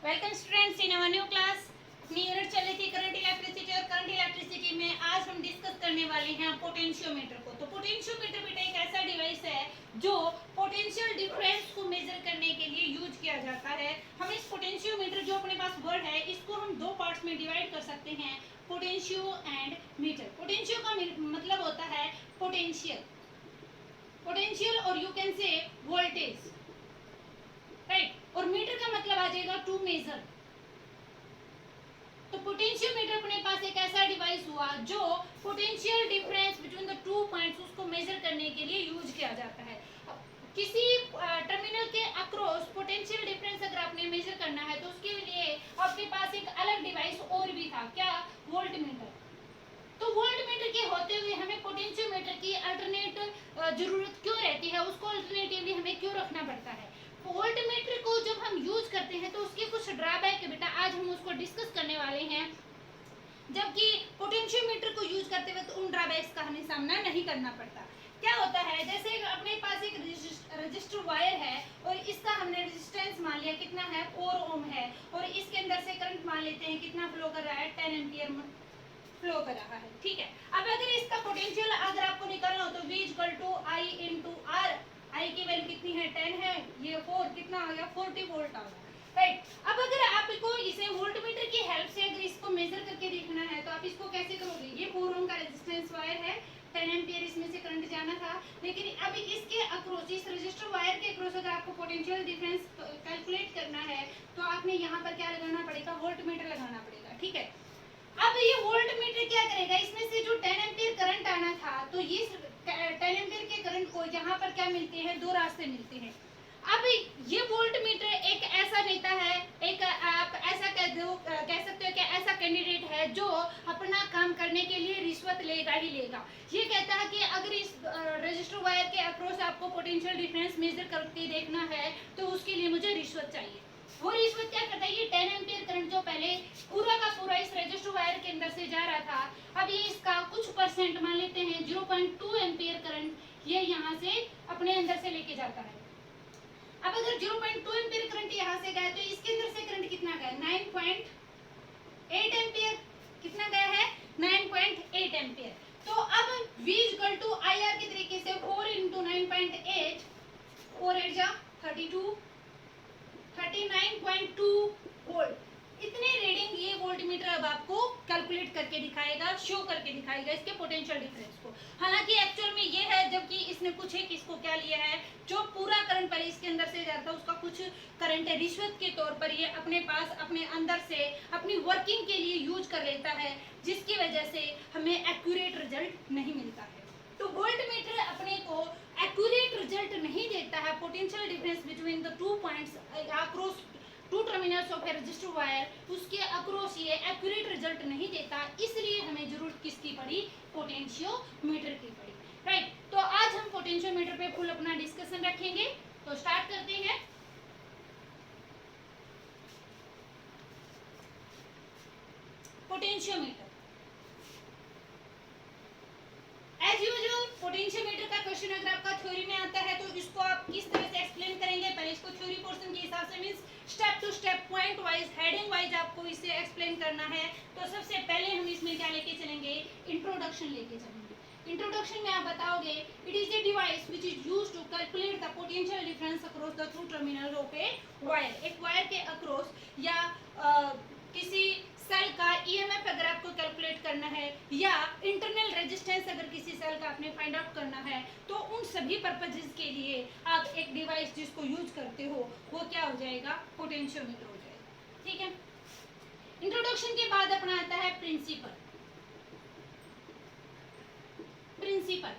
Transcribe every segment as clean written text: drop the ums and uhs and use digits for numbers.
Welcome students in our new class. अपनी unit चल रही थी करंट इलेक्ट्रिसिटी और करंट इलेक्ट्रिसिटी में आज हम डिस्कस करने वाले हैं पोटेंशियोमीटर को। तो पोटेंशियोमीटर बेटा एक ऐसा डिवाइस है जो पोटेंशियल डिफरेंस को मेजर करने के लिए यूज किया जाता है। हम इस पोटेंशियोमीटर जो अपने पास वर्ड है इसको हम दो पार्ट्स में डिवाइड कर सकते हैं, पोटेंशियो एंड मीटर। पोटेंशियो का मतलब होता है पोटेंशियल, पोटेंशियल और you can say voltage, right. और मीटर का मतलब आ जाएगा टू मेजर। तो पोटेंशियोमीटर अपने पास एक ऐसा डिवाइस हुआ जो potential difference between the two points उसको मेजर करने के लिए यूज किया जाता है। किसी टर्मिनल के अक्रॉस पोटेंशियल डिफरेंस अगर आपने मेजर करना है तो उसके लिए आपके पास एक अलग डिवाइस और भी था, क्या? वोल्टमीटर। तो वोल्टमीटर के होते हुए हमें पोटेंशियोमीटर की अल्टरनेट जरूरत क्यों रहती है, उसको अल्टरनेटिवली हमें क्यों रखना पड़ता है? वोल्टमीटर को जब हम यूज करते हैं तो उसके कुछ ड्रॉबैक है बेटा, आज हम उसको डिस्कस करने वाले हैं। जबकि पोटेंशियोमीटर को यूज करते वक्त उन ड्रॉबैक्स का हमें सामना नहीं करना पड़ता। क्या होता है, जैसे अपने पास एक रजिस्टर वायर है और इसका हमने रेजिस्टेंस मान लिया कितना है, 4 ओम है, और इसके अंदर से करंट मान लेते हैं कितना फ्लो कर रहा है, 10 एम्पियर फ्लो कर रहा है, ठीक है। अब अगर इसका पोटेंशियल अगर आपको निकालना हो तो V equal to I into R, I की वैल्यू कितनी है, 10 है, ये 4 कितना आ गया, 40 वोल्ट आ गया, राइट। अब अगर आपको इसे वोल्टमीटर की हेल्प से अगर इसको मेजर करके देखना है तो आप इसको कैसे करोगे? ये 4 ओम का रेजिस्टेंस वायर है, 10 एम्पियर इसमें से करंट जाना था, लेकिन अब इसके अक्रॉस, इस रजिस्टर वायर के अक्रॉस अगर आपको पोटेंशियल डिफरेंस कैलकुलेट करना है तो आपने यहाँ पर क्या लगाना पड़ेगा, वोल्टमीटर लगाना पड़ेगा, ठीक है। अब ये वोल्टमीटर क्या करेगा, इसमें से जो 10 एम्पीयर करंट आना था तो ये 10 एम्पीयर के करंट को यहाँ पर क्या मिलते हैं, दो रास्ते मिलते हैं। अब ये वोल्टमीटर एक ऐसा नेता है, एक आप ऐसा कह सकते हो कि ऐसा कैंडिडेट है जो अपना काम करने के लिए रिश्वत लेगा ही लेगा। ये कहता है कि अगर इस रजिस्टर वायर के अक्रॉस आपको पोटेंशियल डिफरेंस मेजर करके देखना है तो उसके लिए मुझे रिश्वत चाहिए। वो रिश्वत क्या करता है, ये 10 एम्पीयर करंट जो पहले पूरा का पूरा इस रजिस्टर वायर के अंदर से जा रहा था, अब ये इसका कुछ परसेंट मान लेते हैं 0.2 एम्पीयर करंट ये यहाँ से अपने अंदर से लेके जाता है। अब अगर 0.2 एम्पीयर करंट यहाँ से गया तो इसके अंदर से करंट कितना गया, 9.8 एम्पीयर। कितना गया है, 9.8 एम्पीयर। तो अब V इक्वल टू IR के तरीके से 4 इंटू 9.8, 4 8 जा 32, 39.2 वोल्ट। इतने रीडिंग ये वोल्टमीटर अब आपको कैलकुलेट करके दिखाएगा, शो करके दिखाएगा इसके पोटेंशियल डिफरेंस को। हालांकि एक्चुअल में ये है, जबकि इसने कुछ एक इसको क्या लिया है, जो पूरा करंट पहले इसके अंदर से जाता है उसका कुछ करंट है रिश्वत के तौर पर ये अपने पास अपने अंदर से अपनी वर्किंग के लिए यूज कर लेता है, जिसकी वजह से हमें एक्यूरेट रिजल्ट नहीं मिलता है। तो वोल्टमीटर अपने को एक्यूरेट रिजल्ट नहीं देता है potential difference between the two points across two terminals of A register wire, उसके अक्रॉस ये एक्यूरेट रिजल्ट नहीं देता, इसलिए हमें जरूरत किसकी पड़ी, पोटेंशियोमीटर की पड़ी, राइट। तो आज हम पोटेंशियोमीटर पे फुल अपना डिस्कशन रखेंगे, तो स्टार्ट करते हैं। पोटेंशियोमीटर एज यूजुअल, पोटेंशियोमीटर का क्वेश्चन अगर आपका थ्योरी में आता है तो इसको आप किस तरह से एक्सप्लेन करेंगे, पहले इसको थ्योरी पोर्शन के हिसाब से means step to step point wise heading wise आपको इसे एक्सप्लेन करना है। तो सबसे पहले हम इसमें क्या लेके चलेंगे, इंट्रोडक्शन लेके चलेंगे। इंट्रोडक्शन में आप बताओगे it is a device which is used to calculate the potential difference across the two terminal of a wire. एक वायर के अक्रॉस या किसी सेल का ईएमएफ अगर आपको कैलकुलेट करना है या इंटरनल रेजिस्टेंस अगर किसी सेल का आपने फाइंड आउट करना है तो उन सभी पर्पजेस के लिए आप एक डिवाइस जिसको यूज करते हो वो क्या हो जाएगा, पोटेंशियोमीटर हो जाएगा, ठीक है। इंट्रोडक्शन के बाद अपना आता है प्रिंसिपल। प्रिंसिपल,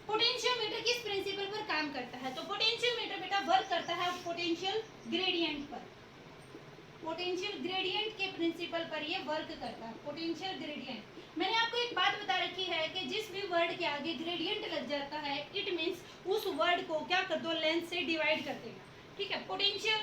पोटेंशियोमीटर किस प्रिंसिपल पर काम करता है, तो पोटेंशियोमीटर बेटा वर्क करता है पोटेंशियल ग्रेडियंट पर। पोटेंशियल ग्रेडियंट के प्रिंसिपल पर ये वर्क करता है, पोटेंशियल ग्रेडियंट। मैंने आपको एक बात बता रखी है कि जिस भी वर्ड के आगे ग्रेडियंट लग जाता है इट मींस उस वर्ड को क्या कर दो, लेंथ से डिवाइड कर देना, ठीक है। पोटेंशियल,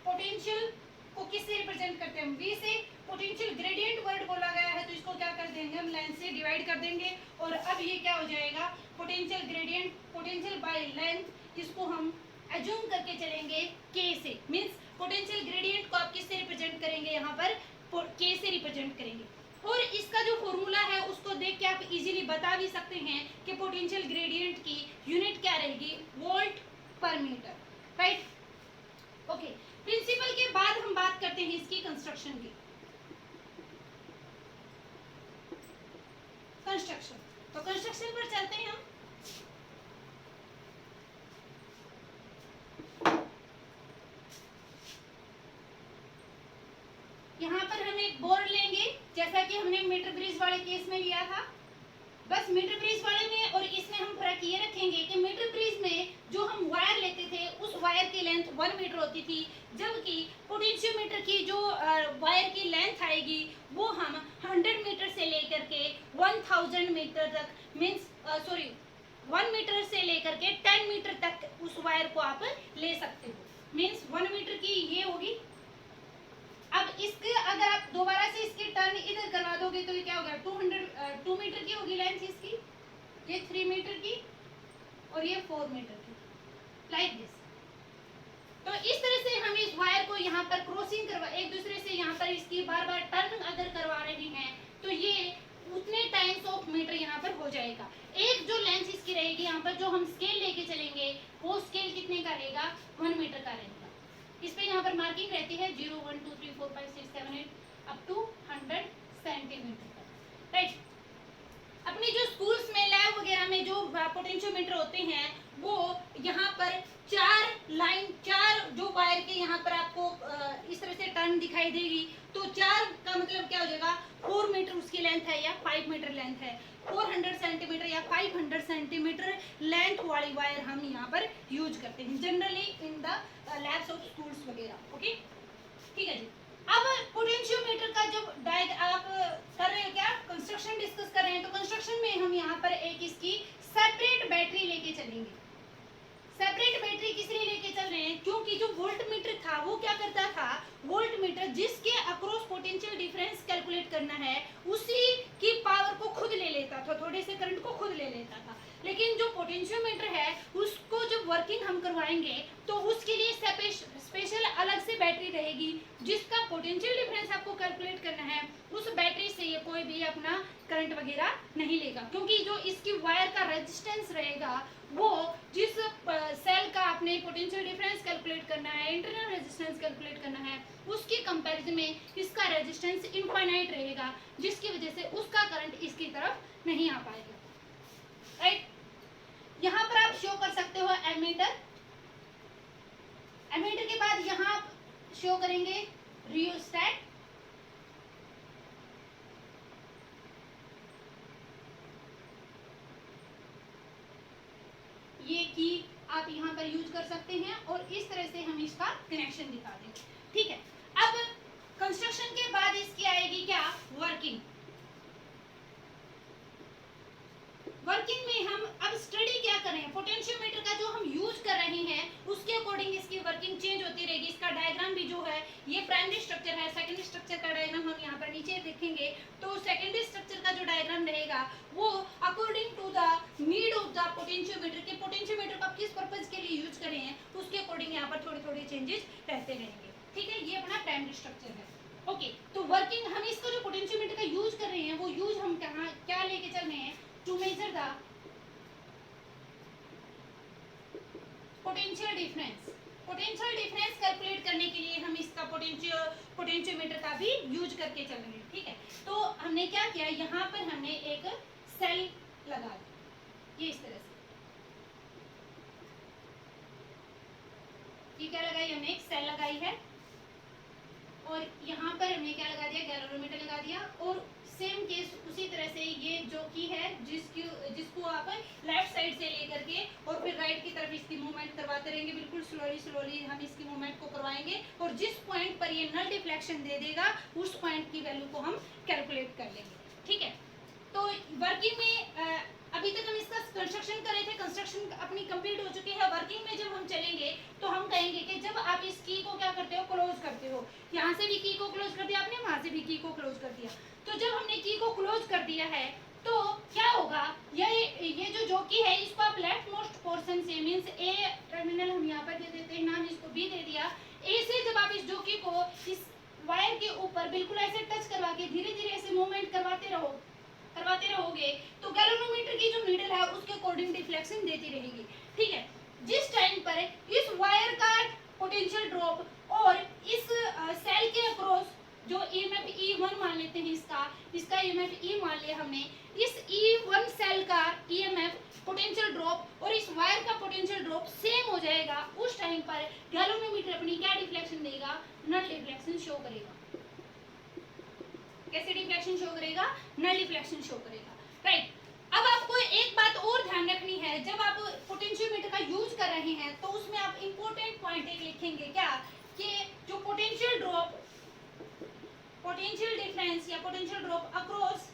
पोटेंशियल को किससे रिप्रेजेंट करते हैं, V से। पोटेंशियल ग्रेडियंट वर्ड बोला गया है तो इसको क्या कर देंगे, हम लेंथ से डिवाइड कर देंगे, और अब ये क्या हो जाएगा, potential gradient, potential by length, इसको हम एज्यूम करके चलेंगे K से, मींस पोटेंशियल ग्रेडियंट को आप किससे रिप्रेजेंट करेंगे, यहाँ पर के से रिप्रेजेंट करेंगे। और इसका जो फॉर्मूला है उसको देख के आप इजीली बता भी सकते हैं कि पोटेंशियल ग्रेडियंट की यूनिट क्या रहेगी, वोल्ट पर मीटर, राइट। ओके, प्रिंसिपल के बाद हम बात करते हैं इसकी कंस्ट्रक्शन की। कंस्ट्रक्शन, तो कंस्ट्रक्शन पर चलते हैं हम। यहाँ पर हम एक बोर्ड लेंगे जैसा कि हमने मीटर ब्रिज वाले केस में लिया था। बस मीटर ब्रिज वाले में और इसमें हम फर्क ये रखेंगे कि मीटर ब्रिज में जो हम वायर लेते थे उस वायर की लेंथ 1 मीटर होती थी, जबकि पोटेंशियोमीटर की जो वायर की लेंथ आएगी वो हम 100 मीटर से लेकर के 1000 मीटर तक, मीन्स 1 मीटर से लेकर के 10 मीटर तक उस वायर को आप ले सकते हो। मीन्स 1 मीटर की ये होगी। अब इसके अगर आप दोबारा से इसकी टर्न इधर करवा दोगे तो ये क्या होगा, 2 मीटर की होगी लेंथ इसकी, ये 3 मीटर की और ये 4 मीटर की, लाइक दिस। तो इस तरह से हम इस वायर को यहाँ पर क्रॉसिंग करवा, एक दूसरे से यहाँ पर इसकी बार बार टर्न अगर करवा रहे हैं तो ये उतने टाइम्स ऑफ मीटर यहाँ पर हो जाएगा। एक जो लेंथ इसकी रहेगी यहाँ पर, जो हम स्केल लेके चलेंगे वो स्केल कितने का रहेगा, 1 मीटर का रहेगा। इस पे यहाँ पर मार्किंग रहती है 0 1 2 3 4 5 6 7 8 अप टू 100 सेंटीमीटर, राइट। अपने जो स्कूल्स में लैब वगैरह में जो पोटेंशियोमीटर होते हैं वो यहाँ पर 4 जो वायर के यहाँ पर आपको इस तरह से टर्न दिखाई देगी, तो 4 का मतलब क्या हो जाएगा, 4 मीटर उसकी लेंथ है या 5 मीटर लेंथ है, 400 सेंटीमीटर या 500 सेंटीमीटर लेंथ वाली वायर हम यहाँ पर यूज करते हैं generally in the labs of schools वगैरह। ओके, ठीक है जी। अब पोटेंशियोमीटर का जो आप कर रहे हैं, क्या कंस्ट्रक्शन डिस्कस कर रहे हैं, तो कंस्ट्रक्शन में हम यहाँ पर एक इसकी सेपरेट बैटरी लेके चलेंगे। सेपरेट बैटरी किस लिए लेके चल रहे हैं, क्योंकि जो वोल्ट मीटर था वो क्या करता था, वोल्ट मीटर जिसके अक्रॉस पोटेंशियल डिफरेंस कैलकुलेट करना है उसी की पावर को खुद ले लेता था, थोड़े से करंट को खुद ले लेता था। लेकिन जो पोटेंशियोमीटर है उसको जब वर्किंग हम करवाएंगे तो उसके लिए स्पेशल अलग से बैटरी रहेगी जिसका पोटेंशियल डिफरेंस आपको कैलकुलेट करना है। उस बैटरी से ये कोई भी अपना करंट वगैरह नहीं लेगा, क्योंकि जो इसकी वायर का रेजिस्टेंस रहेगा वो जिस सेल का आपने पोटेंशियल डिफरेंस कैलकुलेट करना है, इंटरनल रेजिस्टेंस कैलकुलेट करना है, उसके कंपैरिजन में इसका रेजिस्टेंस इनफाइनाइट रहेगा, जिसकी वजह से उसका करंट इसकी तरफ नहीं आ पाएगा, राइट। यहाँ पर आप शो कर सकते हो एमीटर। एमीटर के बाद यहाँ शो करेंगे रियोस्टेट। ये की आप यहाँ पर यूज कर सकते हैं और इस तरह से हम इसका कनेक्शन दिखा देंगे, ठीक है। अब कंस्ट्रक्शन के बाद इसकी आएगी क्या, वर्किंग। वर्किंग में हम अब स्टडी क्या कर रहे हैं, पोटेंशियोमीटर का जो हम यूज कर रहे हैं उसके अकॉर्डिंग इसकी वर्किंग चेंज होती रहेगी। इसका डायग्राम भी जो है, ये प्राइमरी स्ट्रक्चर है, सेकेंडरी स्ट्रक्चर का डायग्राम हम यहाँ पर नीचे देखेंगे। तो सेकेंडरी स्ट्रक्चर का जो डायग्राम रहेगा वो according to the need of the potentiometer, के पोटेंशियोमीटर को आप किस पर्पज के लिए यूज कर रहे हैं उसके अकॉर्डिंग यहाँ पर थोड़े थोड़े चेंजेस रहते रहेंगे, ठीक है। ये अपना प्राइमरी स्ट्रक्चर है। ओके, तो वर्किंग हम इसको जो पोटेंशियोमीटर का यूज कर रहे हैं वो यूज हम कहाँ क्या लेके चल रहे हैं, to measure the potential difference। Potential difference calculate करने के लिए हम इसका पोटेंशियोमीटर का भी यूज करके चल रहे हैं, ठीक है। तो हमने क्या किया, यहाँ पर हमने एक सेल लगा दी, ये इस तरह से, ये क्या लगाई हमने, एक सेल लगाई है और यहाँ पर हमने क्या लगा दिया, गैल्वेनोमीटर लगा दिया। और सेम केस उसी तरह से ये जो की है जिसको आप लेफ्ट साइड से लेकर के और फिर राइट की तरफ इसकी मूवमेंट करवाते रहेंगे, बिल्कुल स्लोली हम इसकी मूवमेंट को करवाएंगे और जिस पॉइंट पर ये नल डिफ्लेक्शन दे देगा उस पॉइंट की वैल्यू को हम कैलकुलेट कर लेंगे, ठीक है। तो वर्किंग में अभी तक हम इसका कंस्ट्रक्शन कर रहे थे, कंस्ट्रक्शन अपनी कंप्लीट हो चुकी है। वर्किंग में जब हम चलेंगे तो हम कहेंगे कि जब आप इस की को क्या करते हो, क्लोज करते हो, यहाँ से भी की को क्लोज कर दिया आपने, वहां से भी की को क्लोज कर दिया। तो जब हमने की को क्लोज कर दिया है तो क्या होगा, ये जो जोकी है इसको आप लेफ्ट मोस्ट पोर्शन से, मींस ए टर्मिनल हम यहाँ पर दे देते हैं नाम, इसको बी दे दिया। ए से जब आप इस जोकी को इस वायर के ऊपर बिल्कुल ऐसे टच करवा के धीरे धीरे ऐसे मूवमेंट करवाते रहोगे तो गैल्वेनोमीटर की जो नीडल है उसके अकॉर्डिंग डिफ्लेक्शन देती रहेगी। ठीक है, जिस टाइम पर इस वायर का पोटेंशियल ड्रॉप और इस सेल के अक्रॉस जो ईएमएफ E1 मान लेते हैं, इसका ईएमएफ E मान लिया हमने, इस E1 सेल का ईएमएफ पोटेंशियल ड्रॉप और इस वायर का पोटेंशियल ड्रॉप सेम हो जाएगा। उस टाइम पर गैल्वेनोमीटर अपनी क्या डिफ्लेक्शन देगा, नल डिफ्लेक्शन शो करेगा। कैसे डिफ्लेक्शन शो करेगा, नल डिफ्लेक्शन शो करेगा। राइट, अब आपको एक बात और ध्यान रखनी है, जब आप पोटेंशियोमीटर का यूज कर रहे हैं तो उसमें आप इंपॉर्टेंट पॉइंट एक लिखेंगे क्या, कि जो पोटेंशियल ड्रॉप, पोटेंशियल डिफरेंस या potential drop across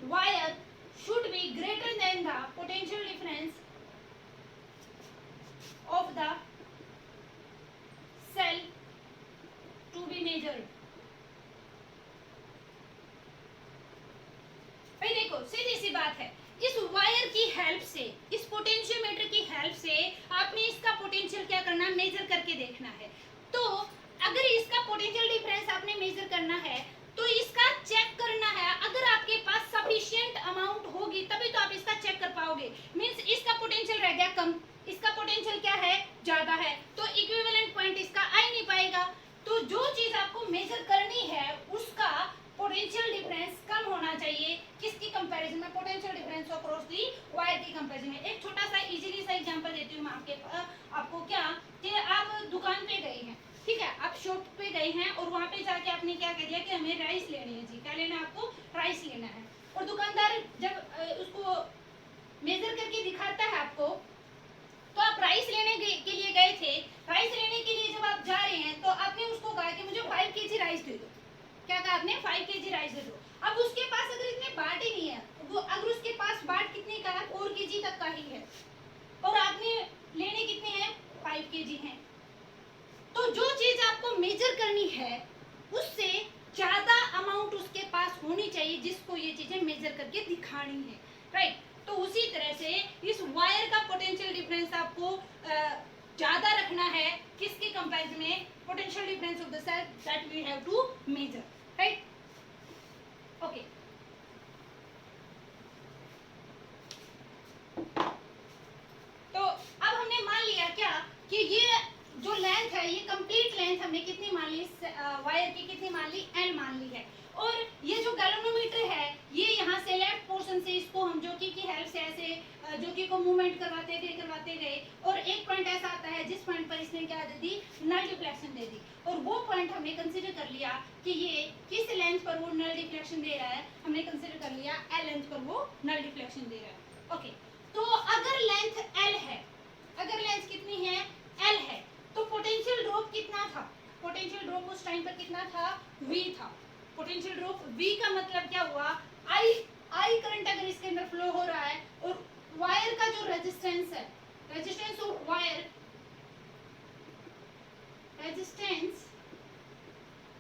wire should be greater than the potential difference of the cell to be measured। भाई देखो सीधी सी बात है, इस वायर की हेल्प से, इस पोटेंशियोमीटर की हेल्प से आपने इसका पोटेंशियल क्या करना, मेजर करके देखना है। तो अगर इसका पोटेंशियल डिफरेंस आपने मेजर करना है तो इसका चेक करना है, अगर आपके पास सफिशिएंट अमाउंट होगी तभी तो आप इसका चेक कर पाओगे। मींस इसका पोटेंशियल रह गया कम, इसका पोटेंशियल क्या है, ज्यादा है, तो इक्विवेलेंट पॉइंट इसका आ ही नहीं पाएगा। तो जो चीज आपको मेजर करनी है उसका पोटेंशियल डिफरेंस कम होना चाहिए, किसकी कंपैरिजन में, potential difference across the wire की कंपैरिजन में। एक छोटा सा इजीली सा एग्जांपल देती हूँ मैं आपको क्या, कि आप दुकान पे गए हैं, ठीक है, आप शॉप पे गए हैं और वहाँ पे जाके आपने क्या कह दिया कि हमें राइस लेनी है जी, क्या लेना है आपको, राइस लेना है। और दुकानदार जब उसको मेजर करके दिखाता है आपको, तो आप राइस लेने के लिए गए थे, राइस लेने के लिए जब आप जा रहे हैं तो आपने उसको कहा कि मुझे 5 kg राइस दे दो। क्या कहा आपने, 5 kg राइस दे दो। अब उसके पास अगर इतने बाट ही नहीं है, वो अगर उसके पास बाट कितने का है, 4 kg तक का ही है, और आपने लेने कितने हैं, 5 kg हैं। तो जो चीज आपको मेजर करनी है उससे ज्यादा अमाउंट उसके पास होनी चाहिए जिसको ये चीजें मेजर करके दिखानी है। राइट, तो उसी तरह से इस वायर का पोटेंशियल डिफरेंस आपको ज्यादा रखना है, किसके कंपैरिजन में, potential difference of the cell that we have to measure. Right, okay, तो अब हमने मान लिया क्या कि ये जो लेंथ है, ये कंप्लीट लेंथ हमने कितनी मान ली, वायर की कितनी मान ली, L मान ली है। और ये जो गैल्वेनोमीटर है ये यहाँ से लेफ्ट पोर्शन से इसको हम जोकी की हेल्प से ऐसे जोकी को मूवमेंट करवाते गए और एक पॉइंट ऐसा आता है जिस पॉइंट पर इसने क्या दे दी, नल डिफ्लेक्शन दे दी। और वो पॉइंट हमने कंसीडर कर लिया कि ये किस लेंथ पर वो नल डिफ्लेक्शन दे रहा है, हमने कंसीडर कर लिया L लेंथ पर वो नल डिफ्लेक्शन दे रहा है। ओके, तो अगर लेंथ L है, अगर लेंथ कितनी है, L है, तो पोटेंशियल ड्रॉप कितना था, पोटेंशियल ड्रॉप उस टाइम पर कितना था, V था। पोटेंशियल ड्रॉप V का मतलब क्या हुआ, I करंट अगर इसके अंदर फ्लो हो रहा है और वायर का जो रेजिस्टेंस है, resistance of wire, resistance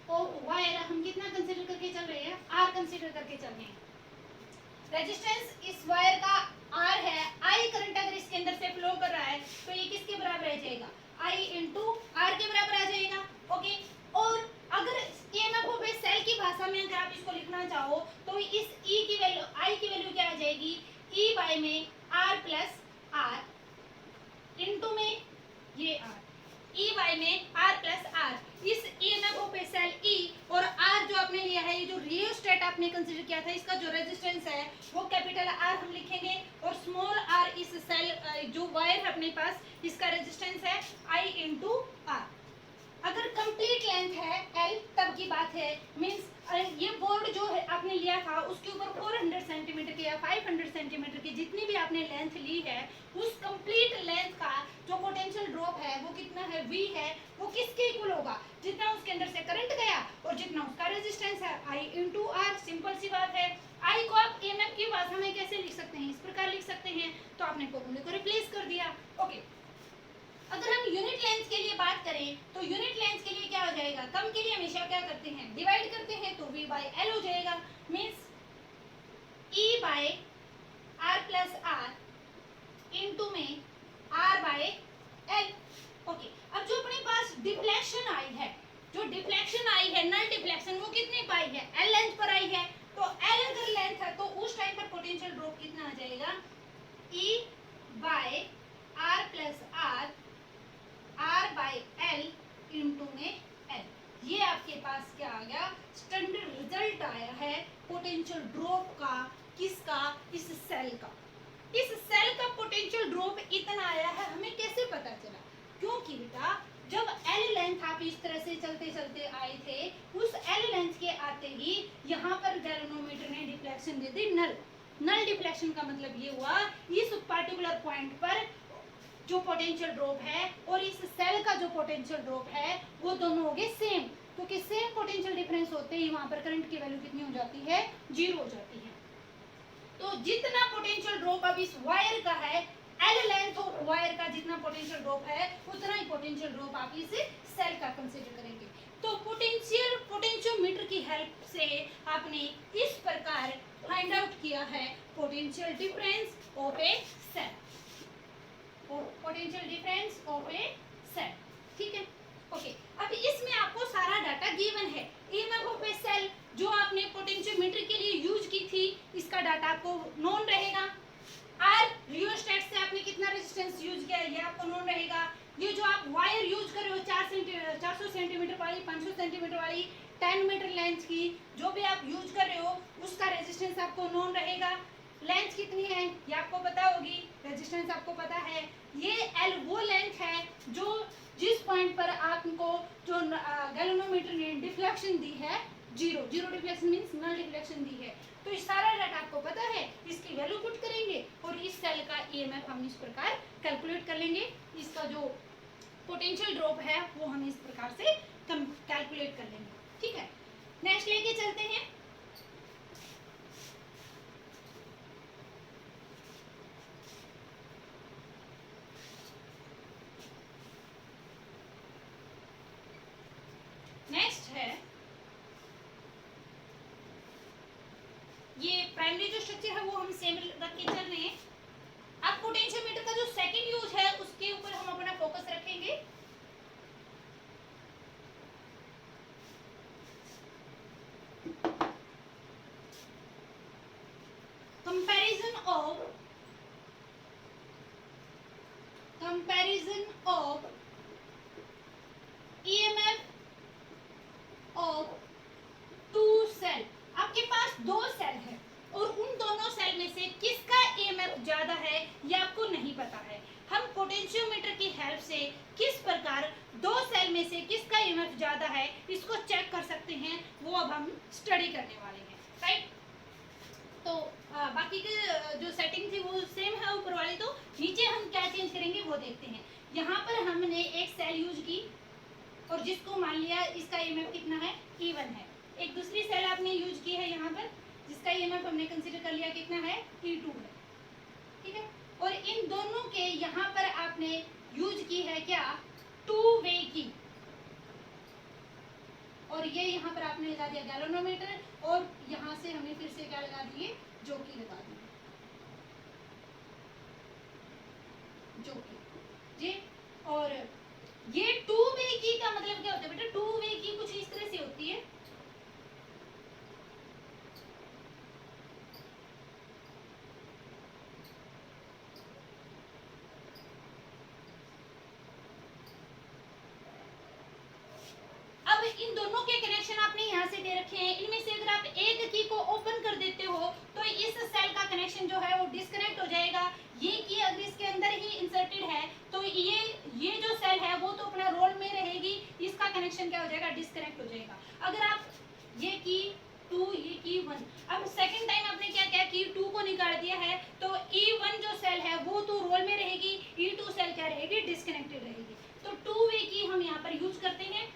of wire हम कितना कंसीडर करके चल रहे हैं, R कंसीडर करके चल रहे हैं। रेजिस्टेंस इस वायर का R है, I करंट अगर इसके अंदर से फ्लो कर रहा है तो ये किसके बराबर रह जाएगा, I इंटू R के बराबर आ जाएगा। ओके, और अगर ईएमएफ ऑफ सेल की भाषा में अगर आप इसको लिखना चाहो तो इस E की वैल्यू, I की वैल्यू क्या आ जाएगी, E बाय में R प्लस R इंटू में ये R, E बाय में R प्लस R। इस ईएमएफ ऑफ सेल E और R जो आपने लिया है, ये जो रियोस्टेट आपने कंसीडर किया था, इसका जो रेजिस्टेंस है वो कैपिटल R हम लिखेंगे और स्मॉल r इस सेल जो वायर है अपने पास, इसका रेजिस्टेंस है I इंटू R। अगर कंप्लीट लेंथ है L तब की बात है, मींस ये बोर्ड जो है आपने लिया था उसके ऊपर 400 सेंटीमीटर के या 500 सेंटीमीटर की जितनी भी आपने लेंथ ली है, उस कंप्लीट लेंथ का जो पोटेंशियल ड्रॉप है वो कितना है, V है, वो किसके इक्वल होगा, जितना उसके अंदर से करंट गया और जितना उसका रेजिस्टेंस है, I इंटू R। सिंपल सी बात है। I को आप EMF की भाषा में कैसे लिख सकते हैं, इस प्रकार लिख सकते हैं, तो आपने फॉर्मूले को रिप्लेस कर दिया। ओके, अगर हम यूनिट लेंथ के लिए बात करें तो यूनिट लेंथ के लिए क्या हो जाएगा, कम के लिए हमेशा क्या करते हैं, डिवाइड करते हैं, तो V बाय L हो जाएगा, means E by R plus R into में R बाय L। ओके, अब जो अपने पास डिफ्लेक्शन आई है, डिफ्लेक्शन वो कितनी पाई है, एल लेंथ पर आई है, तो एल अगर लेंथ है तो उस टाइम पर पोटेंशियल ड्रॉप कितना आ जाएगा, E by R plus R by L into में एल। ये आपके पास क्या आ गया, स्टैंडर्ड रिजल्ट आया है पोटेंशियल ड्रॉप का, किसका, इस सेल का। इस सेल का पोटेंशियल ड्रॉप इतना आया है, हमें कैसे पता चला, क्योंकि बेटा जब एल लेंथ आप इस तरह से चलते चलते आए थे, उस एल लेंथ के आते ही यहाँ पर गैल्वेनोमीटर ने डिफ्लेक्शन दे दी नल। नल डिफ्लेक्शन का मतलब ये हुआ इस पर्टिकुलर पॉइंट पर जो पोटेंशियल ड्रॉप है और इस सेल का जो पोटेंशियल ड्रॉप है वो दोनों हो गए सेम, क्योंकि सेम पोटेंशियल डिफरेंस होते ही वहां पर करंट की वैल्यू कितनी हो जाती है, 0 हो जाती है। तो जितना पोटेंशियल ड्रॉप अब इस वायर का है, एल लेंथ ऑफ वायर का जितना पोटेंशियल ड्रॉप है उतना ही पोटेंशियल ड्रॉप आप इस सेल का कंसीडर करेंगे। तो पोटेंशियोमीटर की हेल्प से आपने इस प्रकार फाइंड आउट किया है potential difference of a cell, potential difference of a cell, ठीक है। ओके, अब इसमें आपको सारा डाटा गिवन है। ईएमएफ ऑफ ए सेल जो आपने पोटेंशियोमीटर के लिए यूज की थी, इसका डाटा आपको नोन रहेगा। आर रियोस्टेट से आपने कितना रेजिस्टेंस यूज किया है ये आपको नोन रहेगा। ये जो आप वायर यूज कर रहे हो 400 सेंटीमीटर वाली, 500 सेंटीमीटर वाली, 10 मीटर लेंथ की जो भी आप यूज कर रहे हो उसका रेजिस्टेंस आपको नोन रहेगा। लेंथ कितनी है ये आपको पता होगी, रेजिस्टेंस आपको पता है। ये एल वो लेंथ है जो जिस पॉइंट पर आपको जो गैल्वेनोमीटर ने डिफ्लेक्शन दी है, zero deflection means null deflection दी है। तो इस सारा डाटा आपको पता है, इसकी वैल्यू पुट करेंगे और इस सेल का ईएमएफ हम इस प्रकार कैलकुलेट कर लेंगे। इसका जो पोटेंशियल ड्रॉप है वो हम इस प्रकार से कैलकुलेट कर लेंगे, ठीक है। नेक्स्ट लेके चलते हैं। नेक्स्ट है ये प्राइमरी जो स्ट्रक्चर है वो हम सेम रख के चल रहे हैं। अब पोटेंशियोमीटर का जो सेकंड यूज है उसके ऊपर हम अपना फोकस रखेंगे। Comparison of EMF of two cell. आपके पास दो सेल है और उन दोनों सेल में से किसका ईएमएफ ज्यादा है ये आपको नहीं पता है। हम पोटेंशियोमीटर की हेल्प से किस प्रकार दो सेल में से किसका ईएमएफ ज्यादा है इसको चेक कर सकते हैं, वो अब हम स्टडी करने वाले हैं, राइट। तो बाकी के जो सेटिंग थी वो सेम है ऊपर वाली, तो नीचे हम क्या चेंज करेंगे वो देखते हैं। यहाँ पर हमने एक सेल यूज की और जिसको मान लिया इसका ईएमएफ कितना है, E1 है। एक दूसरी सेल आपने यूज की है यहाँ पर जिसका ईएमएफ हमने कंसीडर कर लिया कितना है, E2 है, ठीक है। और इन दोनों के यहाँ पर आपने यूज की है क्या, टू वे की, और ये यहाँ पर आपने लगा दिया गैल्वेनोमीटर और यहाँ से हमें फिर से क्या लगा दिए, जोकी लगा दिए, जोकी जी। और ये टू वे की का मतलब क्या होता है बेटा, टू वे की कुछ इस तरह से होती है। अब इन दोनों के कनेक्शन आपने यहाँ से दे रखे हैं, इनमें से अगर आप एक की को ओपन कर देते हो तो इस सेल का कनेक्शन जो है वो डिस्कनेक्ट हो जाएगा। ये की अगर इसके अंदर ही इंसर्टेड है तो ये जो सेल है वो तो अपना रोल में रहेगी, इसका कनेक्शन क्या हो जाएगा, डिस्कनेक्ट हो जाएगा। अगर आप ये की 2 ये की 1, अब सेकंड टाइम आपने क्या किया की 2 को निकाल दिया है तो E1 जो सेल है वो तो रोल में रहेगी, E2 सेल क्या रहेगी, डिस्कनेक्टेड रहेगी। तो टू वे की हम यहाँ पर यूज करते हैं।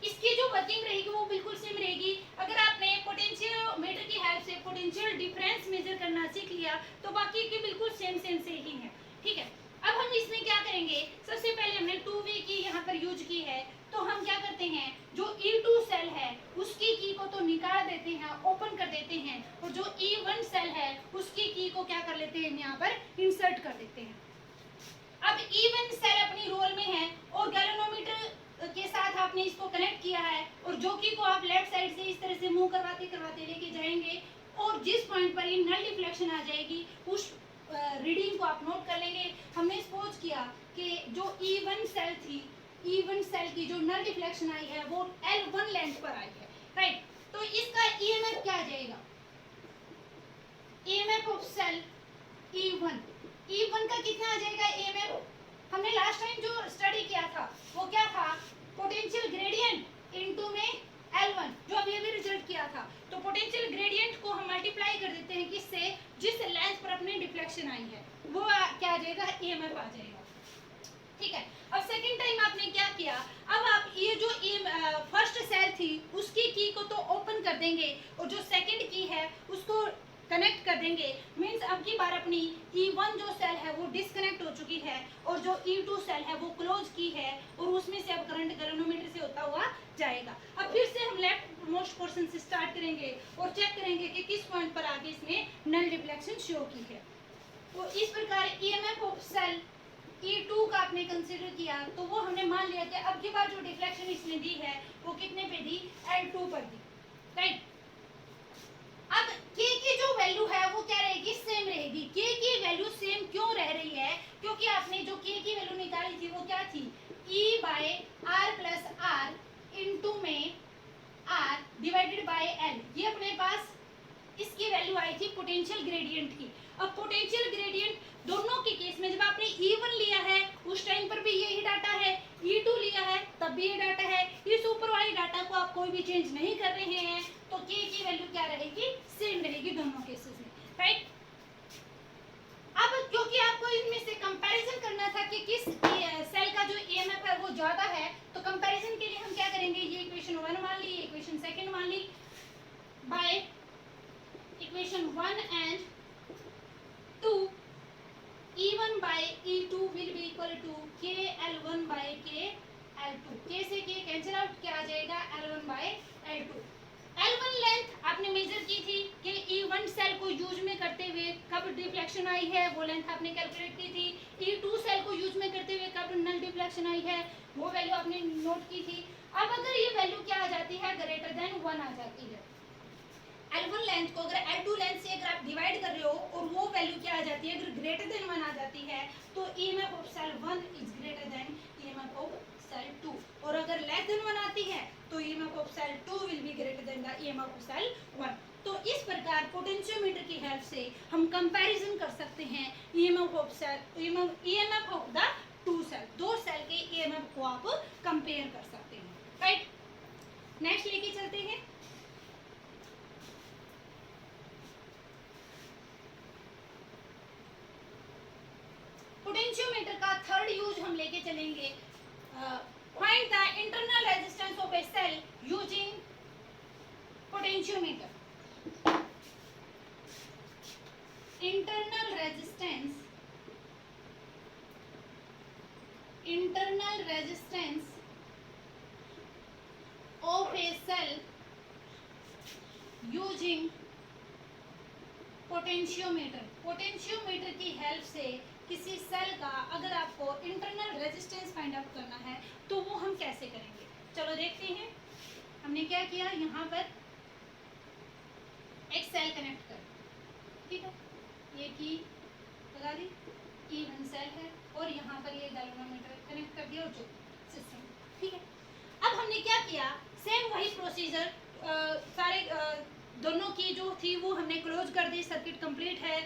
इसकी जो वर्किंग रहेगी वो बिल्कुल सेम रहेगी। अगर आपने पोटेंशियोमीटर की हेल्प से पोटेंशियल डिफरेंस मेजर करना सीख लिया तो बाकी के बिल्कुल सेम से ही है, ठीक है। अब हम इसमें क्या करेंगे, सबसे पहले हमने टू वे की यहाँ पर यूज की है तो हम क्या करते हैं, जो E2 सेल है उसकी की को तो निकाल देते हैं, ओपन कर देते हैं, और जो E1 सेल है उसकी की को क्या कर लेते हैं, यहाँ पर इंसर्ट कर देते हैं। अब E1 सेल अपनी रोल में है और गैल्वेनोमीटर के साथ आपने इसको कनेक्ट किया है और जॉकी को आप लेफ्ट साइड से इस तरह से मूव करवाते करवाते लेके जाएंगे और जिस पॉइंट पर ये नल डिफ्लेक्शन आ जाएगी उस रीडिंग को आप नोट कर लेंगे। हमने सपोज किया कि जो E1 सेल थी, E1 सेल की जो नल डिफ्लेक्शन आई है वो L1 लेंथ पर आई है, राइट। तो इसका EMF क्या आ जाएगा? EMF ऑफ सेल E1 का कितना आ जाएगा EMF? हमने लास्ट टाइम जो स्टडी किया था वो क्या था? पोटेंशियल ग्रेडियंट इनटू में L1, जो अभी अभी रिजल्ट किया था। तो पोटेंशियल ग्रेडियंट को हम मल्टीप्लाई कर देते हैं किससे? जिस लेंथ पर अपने डिफ्लेक्शन आई है वो क्या आ जाएगा? EMF आ जाएगा, ठीक है। अब सेकंड टाइम आपने क्या किया? अब आप ये जो फर्स्ट सेल थी उसकी की को तो ओपन कर देंगे और जो सेकंड की है उसको कनेक्ट कर देंगे। मींस अब की बार अपनी E1 जो सेल है वो डिस्कनेक्ट हो चुकी है और जो E2 सेल है वो क्लोज की है और उसमें से अब करंट गैल्वेनोमीटर से होता हुआ जाएगा। अब फिर से हम लेफ्ट मोस्ट पोर्शन से स्टार्ट करेंगे और चेक करेंगे कि किस पॉइंट पर आगे इसने नल डिफ्लेक्शन शो की है। तो इस प्रकार EMF ऑफ सेल E2 का आपने कंसीडर किया तो वो हमने मान लिया कि अब की बार जो डिफ्लेक्शन इसने दी है वो कितने पे दी? L2 पर दी, राइट। अब K की जो वैल्यू है वो क्या रहेगी? सेम रहेगी। K की वैल्यू सेम क्यों रह रही है? क्योंकि आपने जो K की वैल्यू निकाली थी वो क्या थी? E by R plus R into में R डिवाइडेड बाय L। ये अपने पास इसकी वैल्यू आई थी पोटेंशियल ग्रेडियंट की। अब पोटेंशियल ग्रेडियंट दोनों के केस में जब आपने E1 लिया है उस टाइम पर भी यही डाटा है, E2 लिया है तब भी ये डाटा है। इस ऊपर वाली डाटा को आप कोई भी चेंज नहीं कर रहे हैं तो K की वैल्यू क्या रहेगी? सेम रहेगी दोनों केसेस में, राइट। अब क्योंकि आपको इनमें से कंपैरिजन करना था कि किस सेल का जो EMF है वो ज्यादा है तो कंपैरिजन के लिए हम क्या करेंगे? ये इक्वेशन 1 मान ली, इक्वेशन सेकंड मान ली, by equation 1 and 2 E1 by E2 will be equal to K L1 by K L2। K से K कैंसिल आउट, क्या आ जाएगा? L1 by L2। L1 length आपने मेजर की थी कि E1 सेल को यूज में करते हुए कब डिफ्लेक्शन आई है वो लेंथ आपने कैलकुलेट की थी। E2 सेल को यूज में करते हुए कब नल डिफ्लेक्शन आई है वो वैल्यू आपने नोट की थी। अब अगर ये वैल्यू क्या आ जाती है? ग्रेटर देन 1 आ जाती है। L1 लेंथ को अगर L2 लेंथ से अगर आप डिवाइड कर रहे हो और वो वैल्यू क्या आ जाती है? अगर ग्रेटर देन 1 आ जाती है तो EMF of cell 1 is greater than EMF of cell 2 और अगर लेस देन 1 आती है तो EMF of cell 2 will be greater than the EMF of cell 1। तो इस प्रकार पोटेंशियोमीटर की हेल्प से हम कंपैरिजन कर सकते हैं EMF of cell EMF of the two cell, दो सेल के EMF को आप कंपेयर कर सकते हैं, राइट। नेक्स्ट लेके चलते हैं। पोटेंशियोमीटर का थर्ड यूज हम लेके चलेंगे। Find the internal resistance of a cell using potentiometer. Internal resistance of a cell using potentiometer. Potentiometer की हेल्प से किसी सेल का अगर आपको इंटरनल रेजिस्टेंस फाइंड आउट करना है तो वो हम कैसे करेंगे? चलो देखते हैं। हमने क्या किया? यहाँ पर एक सेल कनेक्ट कर, ठीक है, ये की लगा दी, E1 सेल है और यहाँ पर ये गैल्वेनोमीटर कनेक्ट कर दिया जो सिस्टम, ठीक है। अब हमने क्या किया? सेम वही प्रोसीजर, सारे दोनों की जो थी वो हमने क्लोज कर दी, सर्किट कंप्लीट है,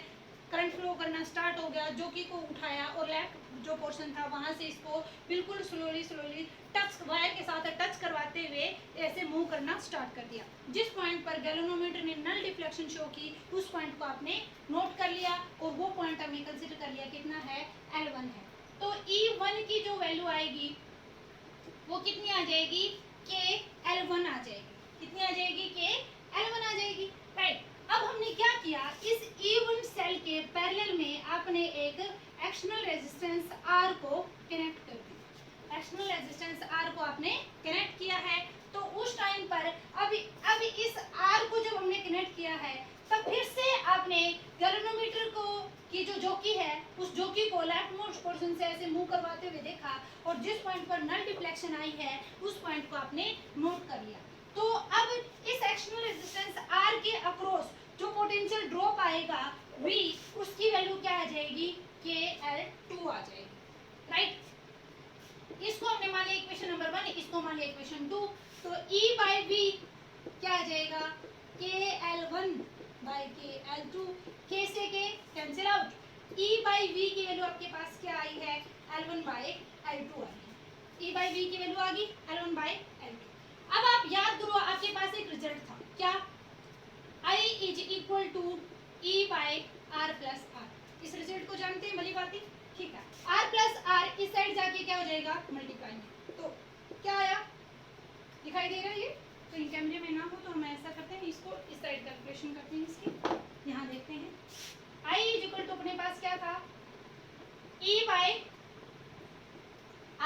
करंट फ्लो करना स्टार्ट हो गया, जॉकी को उठाया और लेफ्ट जो पोर्शन था वहां से इसको बिल्कुल स्लोली टच वायर के साथ टच करवाते हुए ऐसे मूव करना स्टार्ट कर दिया। जिस पॉइंट पर गैल्वेनोमीटर ने नल डिफ्लेक्शन शो की उस पॉइंट को आपने नोट कर लिया और वो पॉइंट हमने कंसीडर कर लिया कितना है? L1 है। तो E1 की जो वैल्यू आएगी वो कितनी आ जाएगी? K L1 आ जाएगी। कितनी आ जाएगी? K L1 आ जाएगी, राइट। अब हमने क्या किया? इस E1 सेल के पैरेलल में आपने एक एक्सटर्नल रेजिस्टेंस R को कनेक्ट कर दिया। एक्सटर्नल रेजिस्टेंस R को आपने कनेक्ट किया है तो उस टाइम पर अब इस R को जब हमने कनेक्ट किया है तब फिर से आपने गैल्वेनोमीटर को की जो जॉकी है उस जॉकी को लेफ्ट मोस्ट पोर्शन से ऐसे मूव करवाते हुए देखा और जिस पॉइंट पर नल डिफ्लेक्शन आई है उस पॉइंट को आपने नोट कर लिया। तो अब इस एक्सटर्नल रेजिस्टेंस R के अक्रॉस जो पोटेंशियल ड्रॉप आएगा V, उसकी वैल्यू क्या आ जाएगी, KL2 आ जाएगी, राइट। इसको हमने मान लिया इक्वेशन नंबर 1, इसको मान लिया इक्वेशन 2, तो E बाई V क्या आ जाएगा, KL1 बाई KL2, K से K cancel out, E by V की वैल्यू आपके पास क्या आई है, L1 बाई L2 आई है, E बाई V की वैल्यू आ गई L1 बाई L2। अब आप याद करो आपके पास एक रिजल्ट था, क्या, I is equal to E by R plus R, इस रिजल्ट को जानते हैं भली बात, ठीक है। R प्लस R इस साइड जाके क्या हो जाएगा, मल्टीप्लाई में, तो क्या आया, दिखाई दे रहा है ये, तो इन कैमरे में ना हो तो हम ऐसा करते हैं, इसको इस साइड कैलकुलेशन करते हैं इसकी, यहाँ देखते हैं I इज इक्वल टू अपने पास क्या था, E by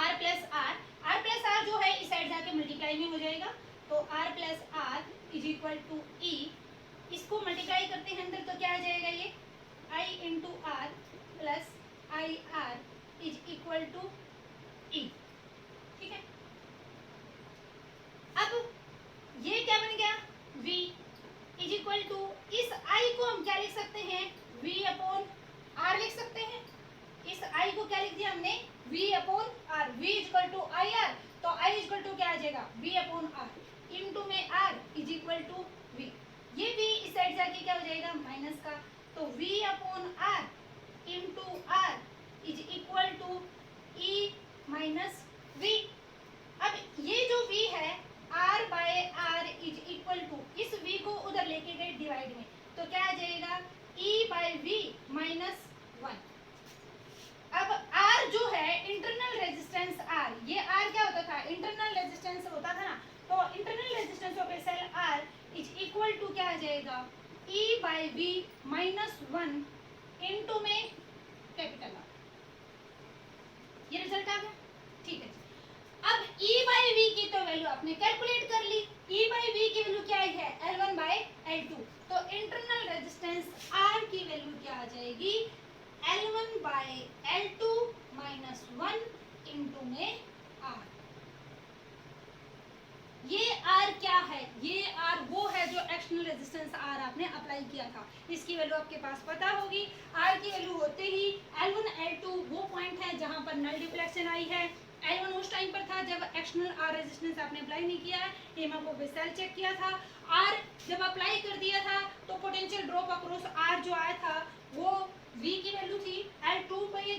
R plus R जो है इस साइड जाके मल्टीप्लाई में हो जाएगा, तो R plus R is equal to E, इसको मल्टीप्लाई करते हैं अंदर तो क्या आ जाएगा, ये I into R plus I R is equal to E, ठीक है। अब ये क्या बन गया, V इज इक्वल टू, इस I को हम क्या लिख सकते हैं, V अपॉन R लिख सकते हैं, इस I को क्या लिख दिया हमने, V upon R, V is equal to I R, तो I इज इक्वल टू क्या आ जाएगा, V अपॉन R, इनटू में R is equal to V, ये V इस साइड जाके क्या हो जाएगा माइनस का, तो V upon R into R is equal to E minus V। अब ये जो V है R by R is equal to, इस V को उधर लेके गए डिवाइड में, तो क्या आ जाएगा E बाय V माइनस 1। अब R जो है इंटरनल रेजिस्टेंस R, ये R क्या होता था, इंटरनल रेजिस्टेंस होता था ना, तो internal resistance of a cell R is equal to क्या आ जाएगा, E bye V minus 1 into में कैपिटल R, ये रिजल्ट आ गया, ठीक है। अब E बाय V की तो वैल्यू आपने कैलकुलेट कर ली, E बाय V की वैल्यू क्या आई है, L1 बाय L2, तो इंटरनल रेजिस्टेंस R की वैल्यू क्या आ जाएगी, L1 by L2 minus 1 into में R। ये R क्या है, ये R वो है जो एक्सटर्नल रेजिस्टेंस R आपने अप्लाई किया था, इसकी वैल्यू आपके पास पता होगी। R की वैल्यू होते ही L1 L2 वो पॉइंट है जहां पर नल डिफ्लेक्शन आई है, L1 उस टाइम पर था जब एक्सटर्नल R रेजिस्टेंस आपने अप्लाई नहीं किया है, एमा को बेसल चेक किया था। R जब अप्लाई कर दिया था तो पोटेंशियल ड्रॉप अक्रॉस R जो आया था वो V की वैल्यू थी, L2 पे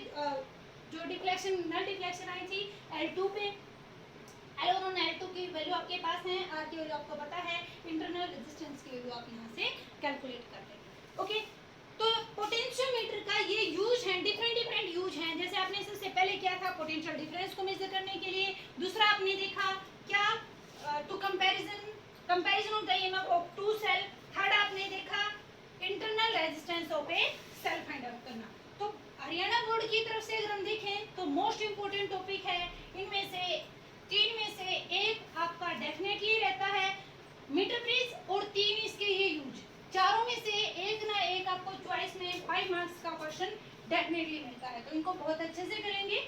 जो डिफ्लेक्शन नल डिफ्लेक्शन आई थी L2 पे, L1 और L2 की वैल्यू आपके पास है, R की वैल्यू आपको पता है, इंटरनल रेजिस्टेंस की वैल्यू आप यहाँ से कैलकुलेट कर लेंगे, ओके। तो पोटेंशियोमीटर का ये यूज है, डिफरेंट यूज हैं, जैसे आपने सबसे पहले किया था पोटेंशियल डिफरेंस को मेजर करने के लिए, दूसरा आपने देखा क्या, two comparison of the EMF of two cell, third आपने देखा internal resistance of a cell find out करना। तो हरियाणा बोर्ड की तरफ से अगर हम देखें तो मोस्ट इंपोर्टेंट टॉपिक है, इनमें से तीन में से एक आपका डेफिनेटली रहता है मीटर ब्रिज, और तीन इसके ये यूज, चारों में से एक ना एक आपको चॉइस में 5 मार्क्स का क्वेश्चन डेफिनेटली मिलता है, तो इनको बहुत अच्छे से करेंगे।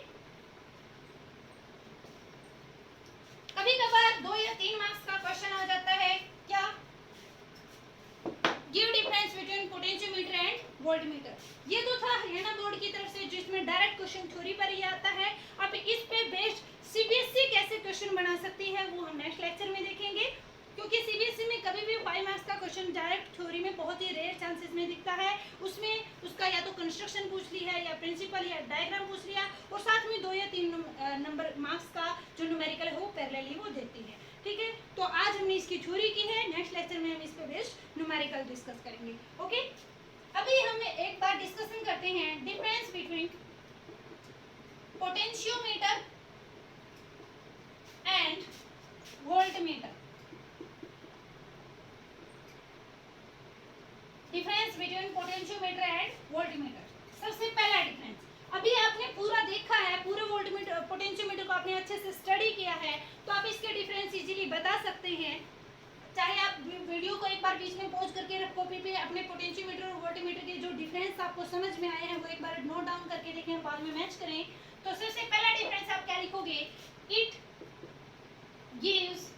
कभी कभार 2 या 3 मार्क्स का क्वेश्चन आ जाता है, क्या, give difference between potentiometer and voltmeter, ये तो था हरियाणा बोर्ड की तरफ से जिसमें डायरेक्ट क्वेश्चन थ्योरी पर ही आता है। अब इस पे बेस्ड सीबीएसई कैसे क्वेश्चन बना सकती है वो हम नेक्स्ट लेक्चर में देखेंगे, क्योंकि सीबीएसई में कभी भी 5 मार्क्स का क्वेश्चन डायरेक्ट थ्योरी में बहुत ही रेयर चांसेस में दिखता है, उसमें उसका या तो कंस्ट्रक्शन पूछ ली है या प्रिंसिपल या डायग्राम पूछ लिया, और साथ में 2 या 3 नंबर मार्क्स का जो न्यूमेरिकल है वो पैरेलली वो देती है, ठीक है। तो आज हमने इसकी थ्योरी की है, नेक्स्ट लेक्चर में हम इस पे बेस्ड न्यूमेरिकल डिस्कस करेंगे, ओके। अभी हम एक बार डिस्कशन करते हैं difference between potentiometer and voltmeter, difference between potentiometer and voltmeter. सबसे पहला डिफरेंस, अभी आपने पूरा देखा है, पूरे वोल्टमीटर पोटेंशियोमीटर को आपने अच्छे से स्टडी किया है, तो आप इसके डिफरेंस इजीली बता सकते हैं। चाहे आप वीडियो को एक बार बीच में पॉज करके कॉपी पे अपने पोटेंशियोमीटर और वोल्टमीटर के जो डिफरेंस आपको समझ में आए हैं वो एक बार नोट डाउन करके देखें, बाद में मैच करें। तो सबसे पहला डिफरेंस आप क्या लिखोगे, इट गिव्स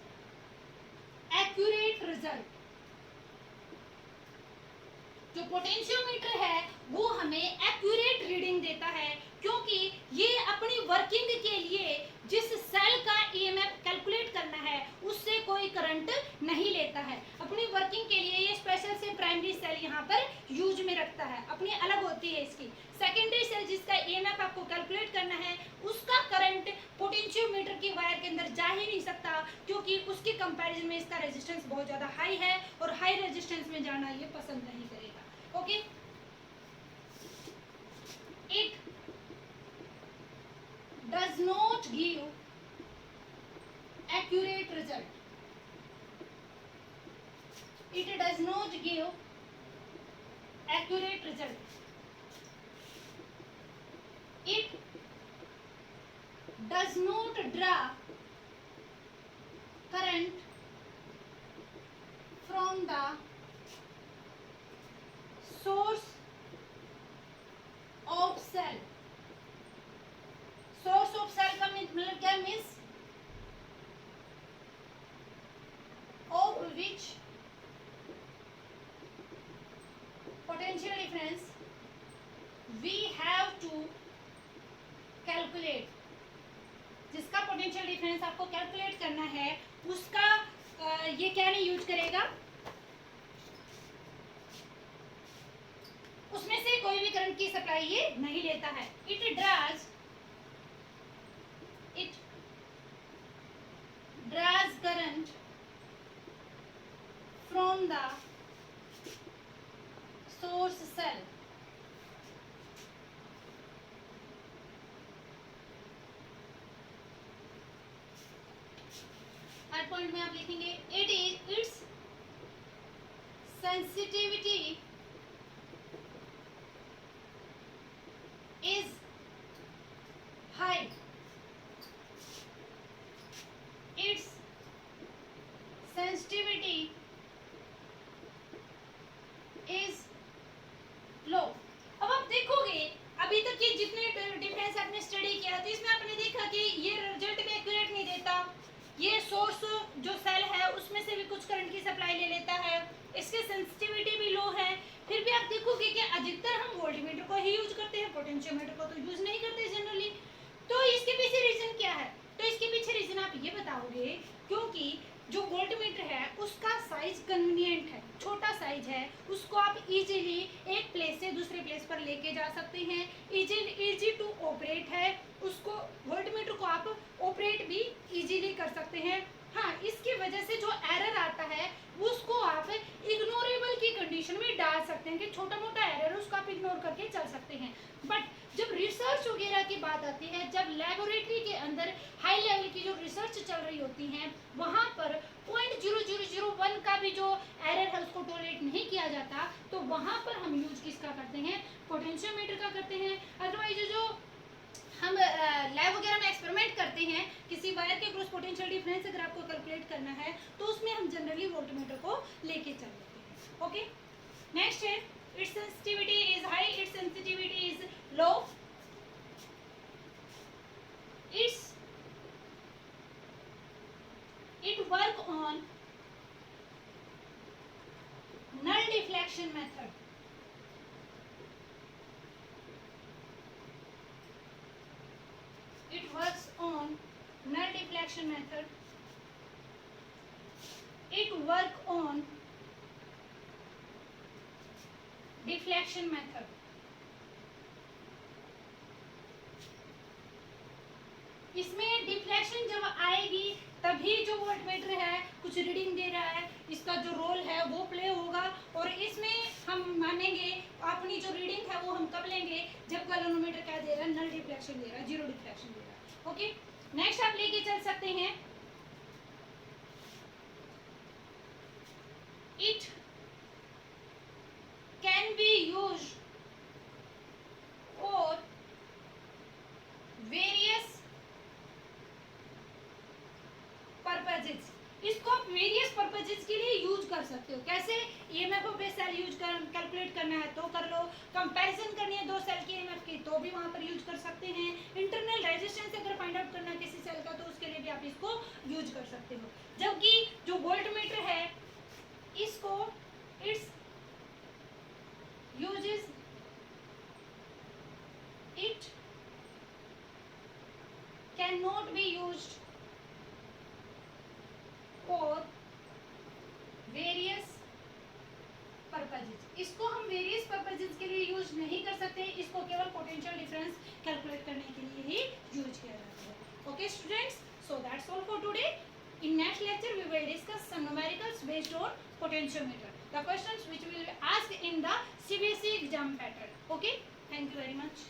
पोटेंशियोमीटर है वो हमें एक्यूरेट रीडिंग देता है, क्योंकि ये अपनी वर्किंग के लिए जिस सेल का ईएमएफ कैलकुलेट करना है उससे कोई करंट नहीं लेता है। अपनी वर्किंग के लिए ये स्पेशल से प्राइमरी सेल यहाँ पर यूज में रखता है, अपनी अलग होती है इसकी। सेकेंडरी सेल जिसका ईएमएफ आपको कैलकुलेट करना है उसका करंट पोटेंशियोमीटर की वायर के अंदर जा ही नहीं सकता, क्योंकि उसके कंपैरिजन में इसका रेजिस्टेंस बहुत ज़्यादा हाई है और हाई रेजिस्टेंस में जाना ये पसंद नहीं करेगा। Okay, it does not give accurate result. It does not give accurate result. It does not draw current from the source of cell. Source of cell का मतलब क्या means of which potential difference we have to calculate. जिसका potential difference आपको calculate करना है उसका ये क्या नहीं यूज करेगा, उसमें से कोई भी करंट की सप्लाई ये नहीं लेता है। It draws current from the source cell. Her point में आप लिखेंगे its sensitivity is high. Its sensitivity is low. अब आप देखोगे अभी तक ये जितने डिफरेंस आपने स्टडी किया तो इसमें आपने देखा कि ये रिजल्ट भी एक्यूरेट नहीं देता, ये सोर्स जो सेल है उसमें से भी कुछ करंट की सप्लाई ले लेता है, इसकी सेंसिटिविटी भी लो है। फिर भी आप देखोगे कि अधिकतर हम वोल्टमीटर को ही यूज करते हैं, पोटेंशियोमीटर को तो यूज नहीं करते जनरली। तो इसके पीछे रीजन क्या है? तो इसके पीछे रीजन आप ये बताओगे क्योंकि जो वोल्टमीटर है उसका साइज कन्वीनियंट है, छोटा साइज है, उसको आप इजीली एक प्लेस से दूसरे प्लेस पर लेके जा सकते हैं, इजी टू ऑपरेट है, उसको वोल्टमीटर को आप ऑपरेट भी इजीली कर सकते हैं। हाँ, इसकी वजह से जो एरर आता है उसको आप इग्नोरेबल की कंडीशन में डाल सकते हैं कि छोटा मोटा एरर उसको आप इग्नोर करके चल सकते हैं। बट जब रिसर्च वगैरह की बात आती है, जब लेबोरेटरी के अंदर हाई लेवल की जो रिसर्च चल रही होती है वहाँ पर 0.0001 का भी जो एरर है उसको टॉलरेट नहीं किया जाता, तो वहाँ पर हम यूज किसका करते हैं? पोटेंशियोमीटर का करते हैं। अदरवाइज जो हम लैब वगैरह में एक्सपेरिमेंट करते हैं किसी वायर के क्रॉस पोटेंशियल डिफरेंस अगर आपको कैलकुलेट करना है तो उसमें हम जनरली वोल्टमीटर को लेके चल लेते हैं। ओके, नेक्स्ट है it's sensitivity is high, it's sensitivity is low, it work on null deflection method. It works on null deflection method. It work on deflection method. इसमें डिफ्लेक्शन जब आएगी तभी जो वोल्टमीटर है कुछ रीडिंग दे रहा है, इसका जो रोल है वो प्ले होगा। और इसमें हम मानेंगे अपनी जो रीडिंग है वो हम कब लेंगे? जब गैल्वेनोमीटर क्या दे रहा है? नल डिफ्लेक्शन दे रहा है, जीरो डिफ्लेक्शन दे रहा है। ओके, नेक्स्ट आप लेके चल सकते हैं it can be used for various purposes. इसको आप वेरियस पर्पजेस के लिए यूज कर सकते हो। कैसे? EMF of a cell use कर कैलकुलेट करना है तो कर लो, कंपैरिजन करनी है दो सेल की ईएमएफ की तो भी वहां पर यूज कर सकते हैं, इंटरनल रेजिस्टेंस अगर फाइंड आउट करना है किसी सेल का तो उसके लिए भी आप इसको यूज कर सकते हो। जबकि जो वोल्टमीटर है इसको it's uses it cannot be used for various purposes। इसको हम various purposes के लिए यूज नहीं कर सकते, इसको केवल पोटेंशियल डिफरेंस कैलकुलेट करने के लिए ही यूज किया जाता है। Okay students, so that's all for today. In next lecture we will discuss some numericals based on potentiometer, the questions which will be asked in the CBSE exam pattern. Okay, thank you very much.